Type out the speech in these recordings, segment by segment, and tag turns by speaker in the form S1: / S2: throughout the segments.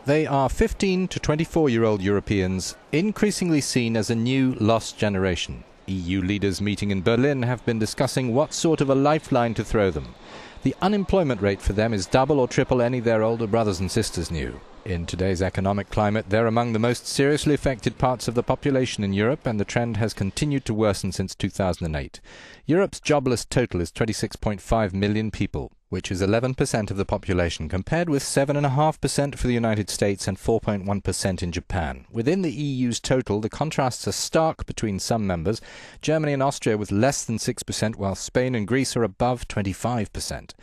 S1: They are 15 to 24-year-old Europeans, increasingly seen as a new lost generation. EU leaders meeting in Berlin have been discussing what sort of a lifeline to throw them. The unemployment rate for them is double or triple any their older brothers and sisters knew. In today's economic climate, they're among the most seriously affected parts of the population in Europe, and the trend has continued to worsen since 2008. Europe's jobless total is 26.5 million people, which is 11% of the population, compared with 7.5% for the United States and 4.1% in Japan. Within the EU's total, the contrasts are stark between some members, Germany and Austria with less than 6%, while Spain and Greece are above 25%.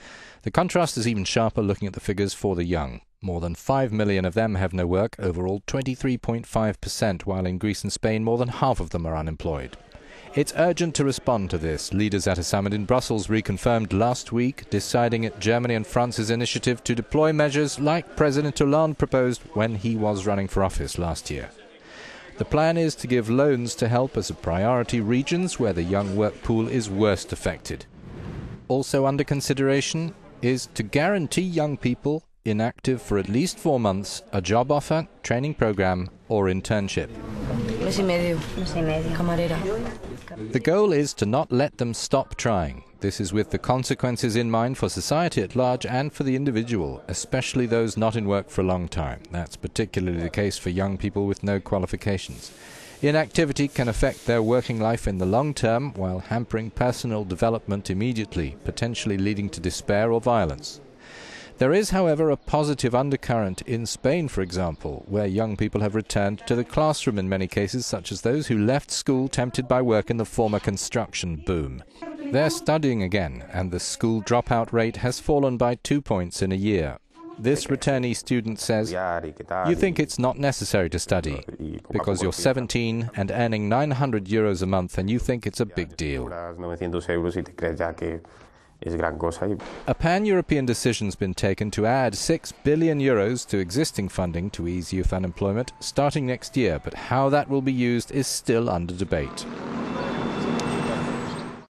S1: The contrast is even sharper looking at the figures for the young. More than 5 million of them have no work, overall 23.5%, while in Greece and Spain more than half of them are unemployed. It's urgent to respond to this. Leaders at a summit in Brussels reconfirmed last week, deciding at Germany and France's initiative to deploy measures like President Hollande proposed when he was running for office last year. The plan is to give loans to help as a priority regions where the young work pool is worst affected. Also under consideration is to guarantee young people inactive for at least 4 months a job offer, training program or internship. The goal is to not let them stop trying. This is with the consequences in mind for society at large and for the individual, especially those not in work for a long time. That's particularly the case for young people with no qualifications. Inactivity can affect their working life in the long term while hampering personal development immediately, potentially leading to despair or violence. There is, however, a positive undercurrent in Spain, for example, where young people have returned to the classroom in many cases, such as those who left school tempted by work in the former construction boom. They're studying again, and the school dropout rate has fallen by 2 points in a year. This returnee student says, "You think it's not necessary to study, because you're 17 and earning €900 a month and you think it's a big deal." A pan-European decision's been taken to add €6 billion to existing funding to ease youth unemployment starting next year, but how that will be used is still under debate.